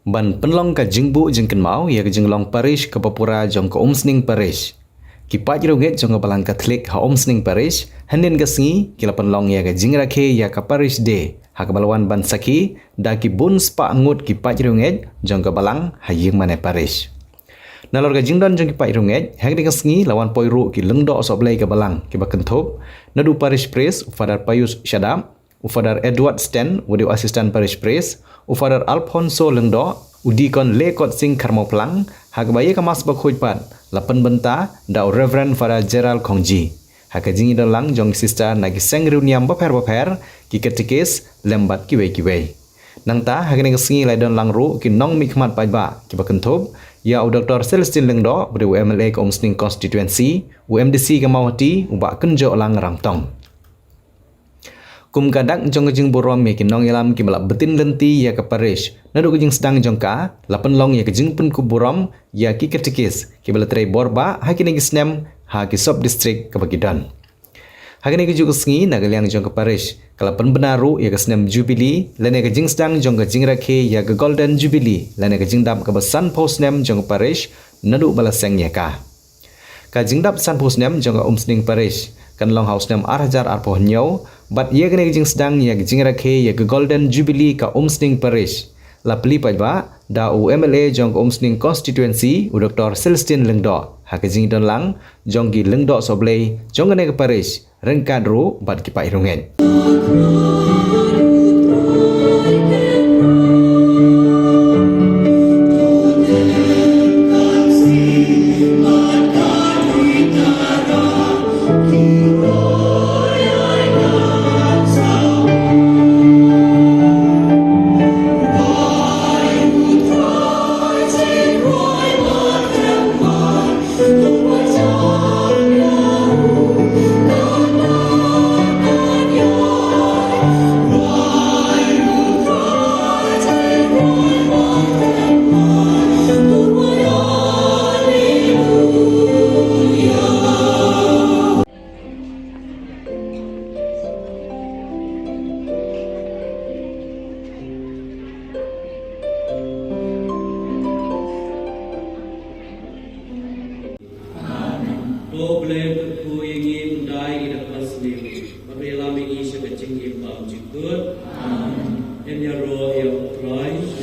Ban penlong ka jingbu jingken mau ya ka jinglong parish ka papura jong ka umsning parish. Ki pajrunget jong ka balang Catholic ha umsning parish, hanin ka sngi kila penlong ya ka jingrakhe ya ka parish de. Ha ka balawan ban saki da ki bun spa ngut ki pajrunget jong ka balang ha ying mane parish. Nalor ka jingdon jong ki pajrunget, hak de ka sngi lawan poiru ki lengdo soblai ka balang ki bakenthop, nadu parish priest Father Payus Shadam, Father Edward Sten, Wudiw Assistant Parish Priest, Father Alfonso Lengdo, Udikon Lekot Sing Karmo Plang, Hakbaya Kamas Bakhujpat, Lapan Benta, da Reverend Father Gerald Kongji. Hakajingi dalang jong sister nagi sengruniam baper ki ketikis lembat kiwe. Nangta hakene kesingi laidon langru ki nong mikmat pajba ki bakenthop, ya Dr. Celestine Lengdo, Wudiw MLA ka Umsning Constituency, UMDC ka Mawati, ubak kenjo lang rangtong. Kum kadak jong kejing borom ya kinong yalam ki malap betin lenti ya ke parish. Nadu kejing sedang jong ka, lapan long ya kejing pun ku borom ya ki ketikis. Ki belatrai borba hakini ki snem ha ki sub district ke Bagidon. Hakini ki juga sengi nagaliang jong ke parish. Kalapan benaru ya ke snem Jubilee, lene kejing sedang jong kejing rakhe ya ke Golden Jubilee, lene kejing dap ke besan post nem jong ke parish, nadu balaseng ya ka. Kajing dap san post nem jong ke umsning parish. Kan long house nem arhajar arpoh nyau, bat ia kena kejing sedang ya kejing rakhe ya ke Golden Jubilee ka Umsning Parish. La peli pajba da UMLA jong ke Umsning Constituency u Dr. Celestine Lengdo. Ha kejing don lang jong ki Lengdo soblei jong kena ke Parish. Rengkat ru bat ki pai rungen. Problem ku ingin dai ida paslim. Babela mengi sebecing impam jikut. En ya ro ya Christ.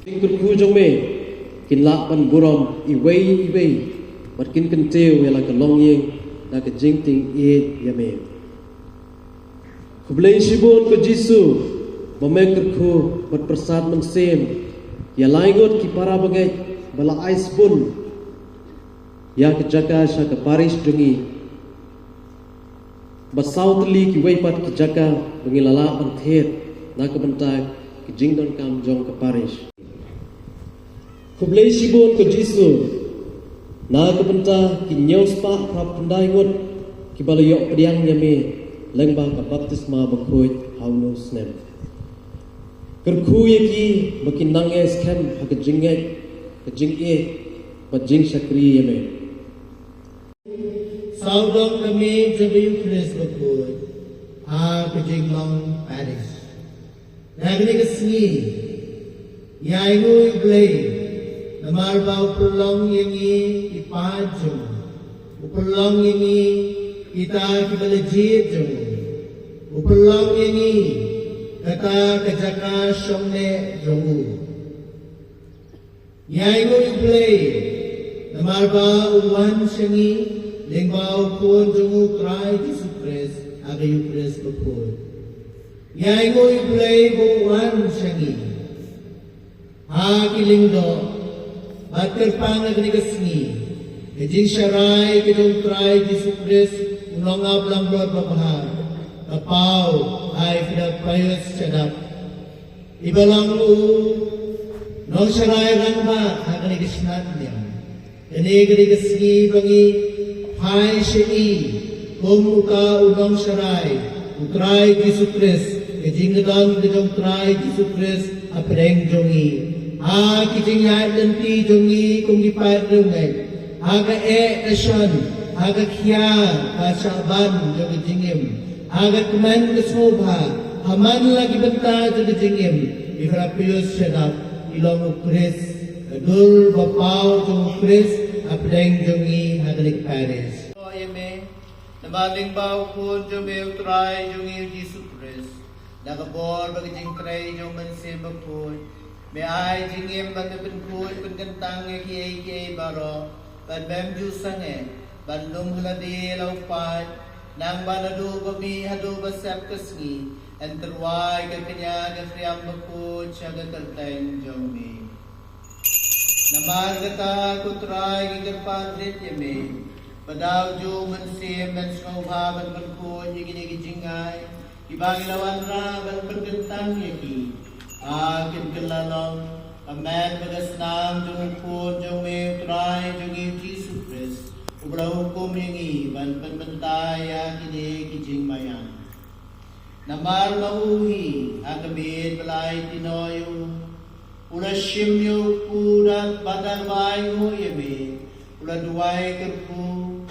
Tingkut ku jong me kin lak ban gurom iwei bat kin kenteu ya la kalong yeng la ke jing ting e ya me. Ku blei shibun ku Jisu bameker ku bat persat mensem ya laigot ki para bagai bala ais bun ya ke jaka sha ke parish dungi basau teli ki weipat ki jaka dungi lala banthet na ke bentai ki jingdon kam jong ke parish ku blei shibun ku Jisu na ke benta ki nyau spa prap pendai ngot ki balayok pediang yame lengba ka baptisma bakhoit hauno snem kerku yaki bakin nanges kem ha ke jinget ke jinge bajing sakri yame Saudok kami jabi Chris bakul, kejing long Paris. Nagni kesini, yaigu iblay, namar bau perlong yangi ipajung, uperlong yangi kita kibalajit jung, uperlong yangi kata kejaka shomne jungu. Yaigu iblay, namar bau uwan syangi. Lengbau pun jungu krai Yesus Kristus agayu Kristus bakul. Yai ngoi play buwan syangi. Ha kilingdo bater pang agni kasngi. Kejing syarai kejung krai Yesus Kristus unong ablang brod babahar. Kapau ay Father Payus Shadam. Ibalang lu nong syarai rangba agni kasnat niya. Kani kasngi bangi Hai Shei, Muka Udong Sharai, Utrai Yesus Kristus, Kejingdon Kejong Trai Yesus Kristus, Apreng Jongi, Kijing Yat Lenti Jongi, Kung Gipat Rungai, Aga Nation, Aga Kia, Kasaban, Jogajingim, Aga Kuman Kasmobha, Haman lagi benta Jogajingim, ihrapius siya ilong Chris, dul bapaw jong Chris, apdeng jong i hagalik Paris. O eme, namaling baw kun jong utray jong i Jesus Christ, nakabor bagajing tray jong mansimba kun, may ay jingim bagapin kun, pagkantang kiyay baro, padmem jusang bandung huladi laupat, nang banadu babi hadu basap kasngi, enterwai kekenya ketriam bakut syaga kerteng jombi. Namar kata kutrai gigerpan rit yeme, padaw jo mensim dan snobha ban bakut yigini gijingai, ibang lawan ra ban pergentang yaki, akin kelalong, amen bagasnam jomukun jome utrai jongi Jesus Christ. Ubra hukum yang ban penbentaya kini kijing mayang. Namar mauhi agabid balay tinoyo. Ula shimyo pudat badal bayo yeme. Ula duway kerpu.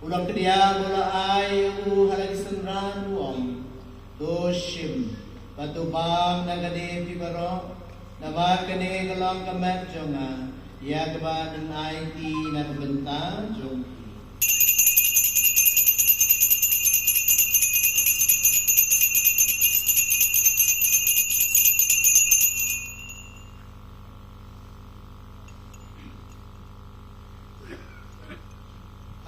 Ula kriya ula ayo halagisan ranuam. Doshim patubam nagade pibaro. Namar kani galang kamet jonga. Ya kebadan IT na kebentar jom.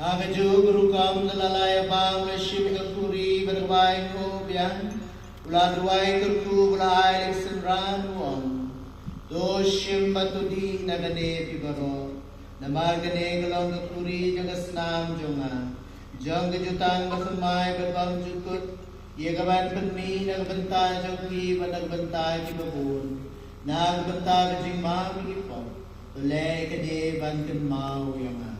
Aga jo guru kam dalalaya bang shim kapuri berwai ko biang ula duai kerku ula ai senran wong. Doshim batudi nagane pibaro, namagane galong kapuri jagasnam jonga, jang kejutan basamai berbang jukut, ia kaban penmi nagbenta jongki banagbenta kibabun, nagbenta kajing mau ipong, oleh kade banten mau yanga.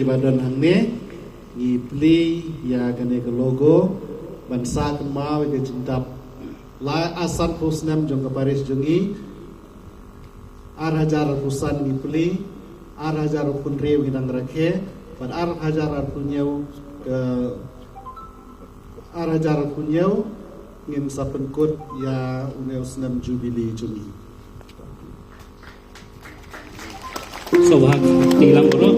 badon hangne ngi pli ya gane ke logo bansa kan mau ke cintap la asan pusnam jong ke Paris jongi ar hajar pusan ngi pli ar hajar pun rew hidang rakhe pan ar hajar punyau ar hajar punyau ngin sapen kut ya uneu senam jubili jongi Sohag tilang bro.